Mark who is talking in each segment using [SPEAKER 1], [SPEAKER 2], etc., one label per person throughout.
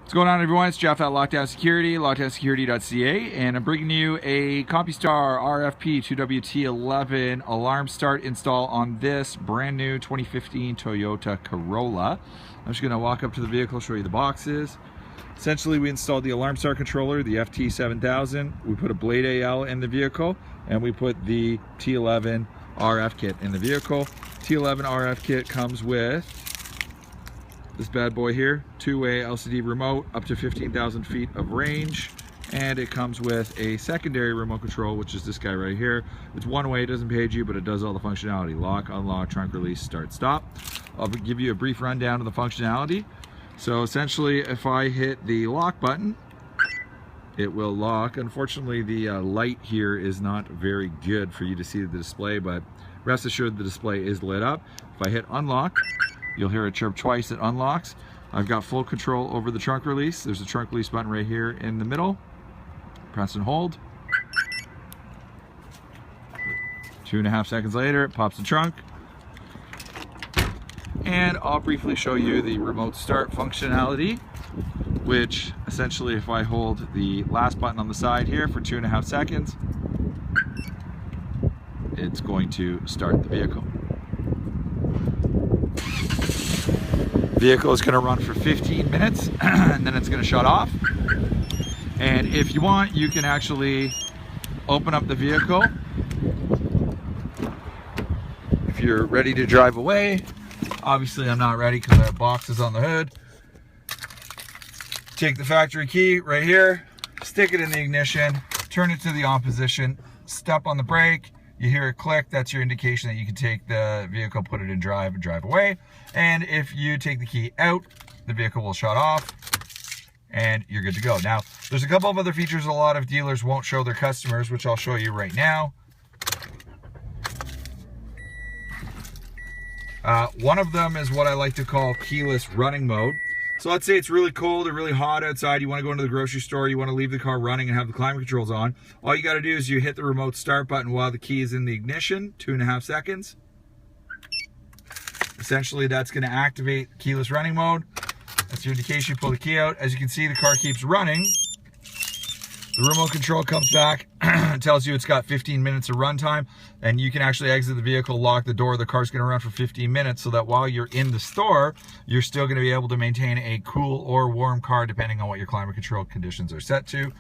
[SPEAKER 1] What's going on, everyone? It's Jeff at Lockdown Security, lockdownsecurity.ca, and I'm bringing you a Compustar RFP2WT11 alarm start install on this brand new 2015 Toyota Corolla. I'm just going to walk up to the vehicle, show you the boxes. Essentially, we installed the alarm start controller, the FT7000. We put a Blade AL in the vehicle, and we put the T11 RF kit in the vehicle. T11 RF kit comes with this bad boy here, two-way LCD remote, up to 15,000 feet of range, and it comes with a secondary remote control, which is this guy right here. It's one way, it doesn't page you, but it does all the functionality: lock, unlock, trunk release, start, stop. I'll give you a brief rundown of the functionality. So essentially, if I hit the lock button, it will lock. Unfortunately, the light here is not very good for you to see the display, but rest assured the display is lit up. If I hit unlock, you'll hear it chirp twice. It unlocks. I've got full control over the trunk release. There's a trunk release button right here in the middle. Press and hold. 2.5 seconds later, it pops the trunk. And I'll briefly show you the remote start functionality, which essentially, if I hold the last button on the side here for 2.5 seconds, it's going to start the vehicle. Vehicle is going to run for 15 minutes and then it's going to shut off. And if you want, you can actually open up the vehicle if you're ready to drive away. Obviously, I'm not ready because I have boxes on the hood. Take the factory key right here, stick it in the ignition, turn it to the on position, step on the brake. You hear it click, that's your indication that you can take the vehicle, put it in drive, and drive away. And if you take the key out, the vehicle will shut off and you're good to go. Now, there's a couple of other features a lot of dealers won't show their customers, which I'll show you right now. One of them is what I like to call keyless running mode. So let's say it's really cold or really hot outside, you want to go into the grocery store, you want to leave the car running and have the climate controls on. All you got to do is you hit the remote start button while the key is in the ignition, 2.5 seconds. Essentially, that's going to activate keyless running mode. That's your indication. You pull the key out. As you can see, the car keeps running. The remote control comes back, tells you it's got 15 minutes of runtime, and you can actually exit the vehicle, lock the door. The car's going to run for 15 minutes so that while you're in the store, you're still going to be able to maintain a cool or warm car depending on what your climate control conditions are set to,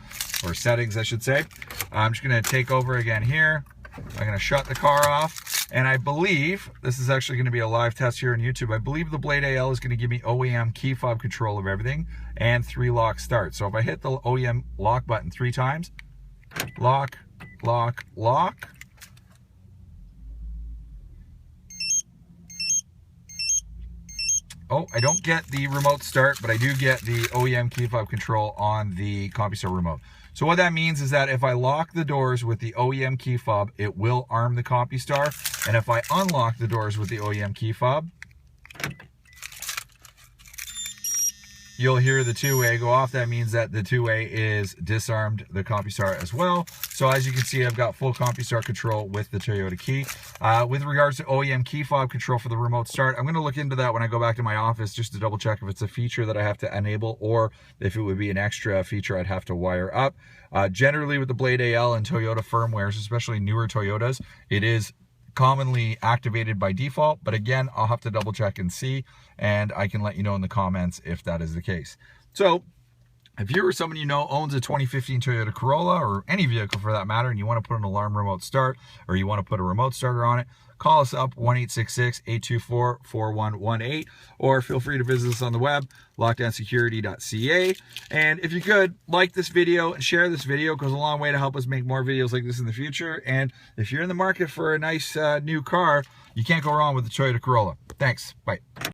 [SPEAKER 1] or settings, I should say. I'm just going to take over again here. I'm going to shut the car off, and I believe, this is actually going to be a live test here on YouTube, I believe the Blade AL is going to give me OEM key fob control of everything and 3 lock start. So if I hit the OEM lock button 3 times, lock, lock, lock. Oh, I don't get the remote start, but I do get the OEM key fob control on the Compustar remote. So what that means is that if I lock the doors with the OEM key fob, it will arm the Compustar. And if I unlock the doors with the OEM key fob, you'll hear the two-way go off. That means that the two-way is disarmed the Compustar as well. So as you can see, I've got full Compustar control with the Toyota key. With regards to OEM key fob control for the remote start, I'm going to look into that when I go back to my office just to double check if it's a feature that I have to enable or if it would be an extra feature I'd have to wire up. Generally with the Blade AL and Toyota firmwares, especially newer Toyotas, it is commonly activated by default, but again, I'll have to double check and see, and I can let you know in the comments if that is the case. So if you or someone you know owns a 2015 Toyota Corolla, or any vehicle for that matter, and you want to put an alarm remote start, or you want to put a remote starter on it, call us up 1-866-824-4118, or feel free to visit us on the web, lockdownsecurity.ca. And if you could, like this video and share this video. It goes a long way to help us make more videos like this in the future. And if you're in the market for a nice new car, you can't go wrong with the Toyota Corolla. Thanks. Bye.